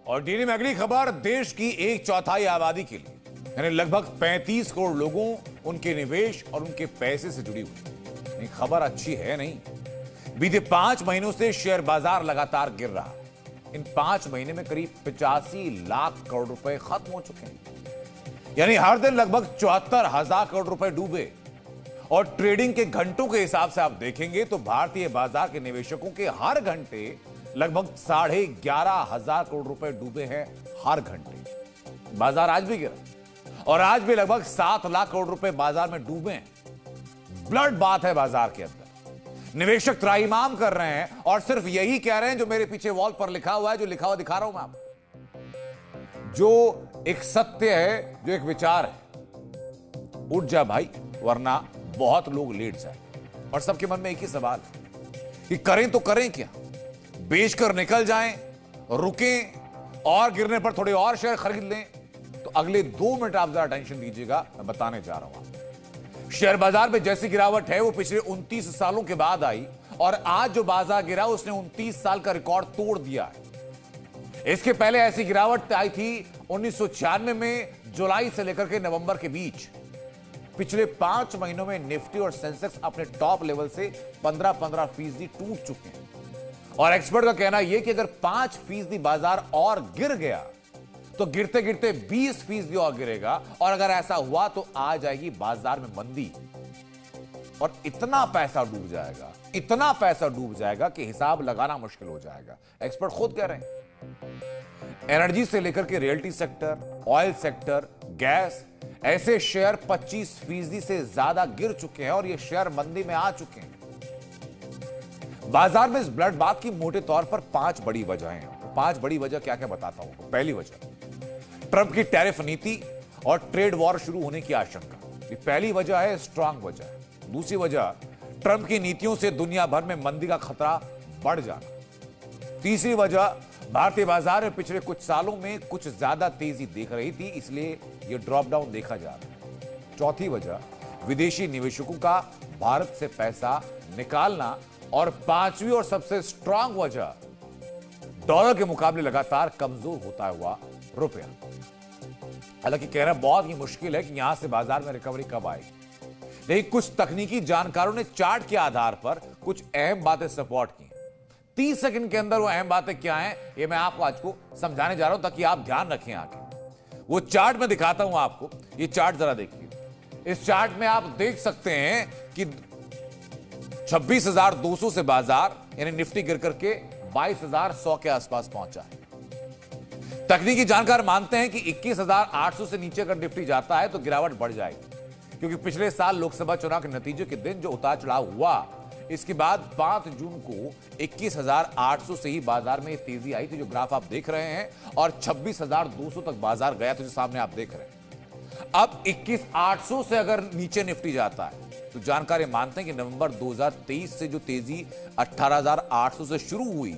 और डेली में अगली खबर देश की 1/4 आबादी के लिए यानी लगभग 35 करोड़ लोगों, उनके निवेश और उनके पैसे से जुड़ी हुई खबर अच्छी है नहीं। बीते 5 महीनों से शेयर बाजार लगातार गिर रहा है। इन 5 महीने में करीब 85 लाख करोड़ रुपए खत्म हो चुके हैं, यानी हर दिन लगभग 74,000 करोड़ रुपए डूबे। और ट्रेडिंग के घंटों के हिसाब से आप देखेंगे तो भारतीय बाजार के निवेशकों के हर घंटे लगभग 11,500 करोड़ रुपए डूबे हैं हर घंटे। बाजार आज भी गिरा और आज भी लगभग 7 लाख करोड़ रुपए बाजार में डूबे हैं। ब्लड बात है बाजार के अंदर। निवेशक त्राहिमाम कर रहे हैं और सिर्फ यही कह रहे हैं जो मेरे पीछे वॉल पर लिखा हुआ है, जो लिखा हुआ दिखा रहा हूं मैं आपको, जो एक सत्य है, जो एक विचार है। उठ जा भाई, वरना बहुत लोग लेट जाए। और सबके मन में एक ही सवाल है कि करें तो करें क्या? बेचकर निकल जाएं, रुकें और गिरने पर थोड़े और शेयर खरीद लें? तो अगले 2 मिनट आप जरा टेंशन दीजिएगा, मैं बताने जा रहा हूं। शेयर बाजार में जैसी गिरावट है वो पिछले 29 सालों के बाद आई और आज जो बाजार गिरा उसने 29 साल का रिकॉर्ड तोड़ दिया है। इसके पहले ऐसी गिरावट आई थी 1996 में, जुलाई से लेकर के नवंबर के बीच। पिछले 5 महीनों में निफ्टी और सेंसेक्स अपने टॉप लेवल से 15% टूट चुके हैं। और एक्सपर्ट का कहना यह कि अगर 5% बाजार और गिर गया तो गिरते गिरते 20% और गिरेगा। और अगर ऐसा हुआ तो आ जाएगी बाजार में मंदी और इतना पैसा डूब जाएगा, इतना पैसा डूब जाएगा कि हिसाब लगाना मुश्किल हो जाएगा। एक्सपर्ट खुद कह रहे हैं। एनर्जी से लेकर के realty sector, oil sector, gas, ऐसे शेयर 25% से ज्यादा गिर चुके हैं और ये शेयर मंदी में आ चुके हैं। बाजार में इस ब्लड बाथ की मोटे तौर पर 5 बड़ी वजहें हैं। 5 बड़ी वजह क्या क्या बताता हूं। पहली वजह, ट्रंप की टैरिफ नीति और ट्रेड वॉर शुरू होने की आशंका। ये पहली वजह है, स्ट्रांग वजह। दूसरी वजह, ट्रंप की नीतियों से दुनिया भर में मंदी का खतरा बढ़ जाना। तीसरी वजह, भारतीय बाजार में पिछले कुछ सालों में कुछ ज्यादा तेजी देख रही थी, इसलिए यह ड्रॉप डाउन देखा जा रहा है। चौथी वजह, विदेशी निवेशकों का भारत से पैसा निकालना। और पांचवी और सबसे स्ट्रांग वजह, डॉलर के मुकाबले लगातार कमजोर होता हुआ रुपया। हालांकि कहना बहुत ही मुश्किल है कि यहां से बाजार में रिकवरी कब आएगी, लेकिन कुछ तकनीकी जानकारों ने चार्ट के आधार पर कुछ अहम बातें सपोर्ट की। 30 सेकंड के अंदर वो अहम बातें क्या हैं, ये मैं आपको आज को समझाने जा रहा हूं ताकि आप ध्यान रखें आगे। वो चार्ट मैं दिखाता हूं आपको, ये चार्ट जरा देखिए। इस चार्ट में आप देख सकते हैं कि 26,200 से बाजार यानी निफ्टी गिर करके 22,100 के आसपास पहुंचा है। तकनीकी जानकार मानते हैं कि 21,800 से नीचे अगर निफ्टी जाता है तो गिरावट बढ़ जाएगी, क्योंकि पिछले साल लोकसभा चुनाव के नतीजे के दिन जो उतार चढ़ाव हुआ, इसके बाद 5 जून को 21,800 से ही बाजार में तेजी आई थी, जो ग्राफ आप देख रहे हैं, और 26,200 तक बाजार गया था, जो सामने आप देख रहे हैं। अब 21,800 से अगर नीचे निफ्टी जाता है तो जानकार मानते हैं कि नवंबर 2023 से जो तेजी 18,800 से शुरू हुई,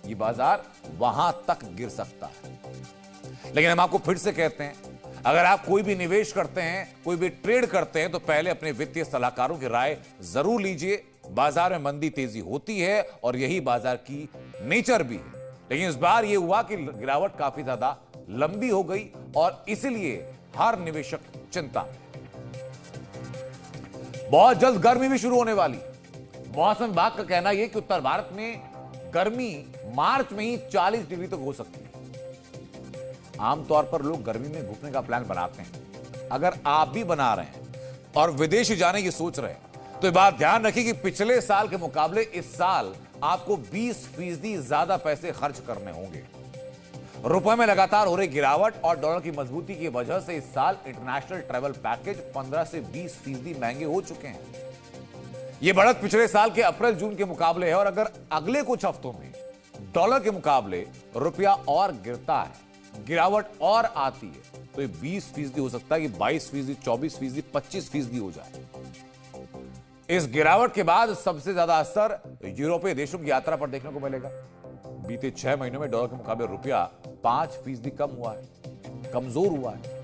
ये बाजार वहां तक गिर सकता है। लेकिन हम आपको फिर से कहते हैं, अगर आप कोई भी निवेश करते हैं, कोई भी ट्रेड करते हैं, तो पहले अपने वित्तीय सलाहकारों की राय जरूर लीजिए। बाजार में मंदी तेजी होती है और यही बाजार की नेचर भी है। लेकिन इस बार यह हुआ कि गिरावट काफी ज्यादा लंबी हो गई और इसलिए हर निवेशक चिंता में। बहुत जल्द गर्मी भी शुरू होने वाली। मौसम विभाग का कहना यह कि उत्तर भारत में गर्मी मार्च में ही 40 डिग्री तक हो सकती है। आमतौर पर लोग गर्मी में घूमने का प्लान बनाते हैं। अगर आप भी बना रहे हैं और विदेश जाने की सोच रहे हैं तो ये बात ध्यान रखिए कि पिछले साल के मुकाबले इस साल आपको 20% ज्यादा पैसे खर्च करने होंगे। रुपए में लगातार हो रही गिरावट और डॉलर की मजबूती की वजह से इस साल इंटरनेशनल ट्रैवल पैकेज 15 से 20% महंगे हो चुके हैं। यह बढ़त पिछले साल के अप्रैल जून के मुकाबले है और अगर अगले कुछ हफ्तों में डॉलर के मुकाबले रुपया और गिरता है, गिरावट और आती है, तो ये 20% हो सकता है कि 22%, 24%, 25% हो जाए। इस गिरावट के बाद सबसे ज्यादा असर यूरोपीय देशों की यात्रा पर देखने को मिलेगा। बीते 6 महीनों में डॉलर के मुकाबले रुपया 5% कम हुआ है, कमजोर हुआ है।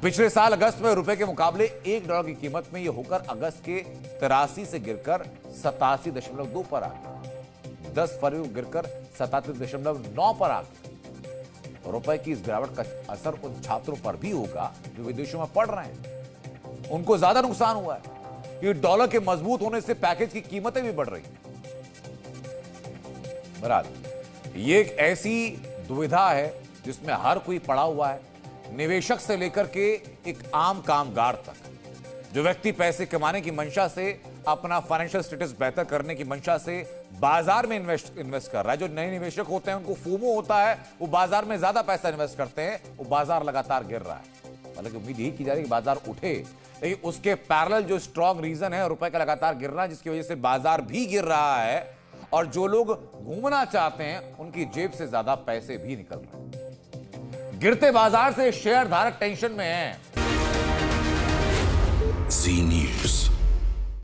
पिछले साल अगस्त में रुपए के मुकाबले $1 की कीमत में यह होकर अगस्त के 83 से गिरकर 87.2 पर आ गया। 10 फरवरी को गिरकर 77.9 पर आ गया। रुपए की इस गिरावट का असर उन छात्रों पर भी होगा जो विदेशों में पढ़ रहे हैं। उनको ज्यादा नुकसान हुआ है कि डॉलर के मजबूत होने से पैकेज की कीमतें भी बढ़ रही हैं। बहरहाल ये एक ऐसी दुविधा है जिसमें हर कोई पड़ा हुआ है, निवेशक से लेकर के एक आम कामगार तक। जो व्यक्ति पैसे कमाने की मंशा से, अपना फाइनेंशियल स्टेटस बेहतर करने की मंशा से बाजार में इन्वेस्ट कर रहा है। जो नए निवेशक होते हैं उनको फोमो होता है, वो बाजार में ज्यादा पैसा इन्वेस्ट करते हैं, वो बाजार लगातार गिर रहा है। हालांकि उम्मीद यही की जा रही है कि बाजार उठे, लेकिन उसके पैरेलल जो स्ट्रॉन्ग रीजन है रुपए का लगातार गिरना, जिसकी वजह से बाजार भी गिर रहा है और जो लोग घूमना चाहते हैं उनकी जेब से ज्यादा पैसे भी निकल रहे हैं। गिरते बाजार से शेयर धारक टेंशन में है। जी न्यूज़।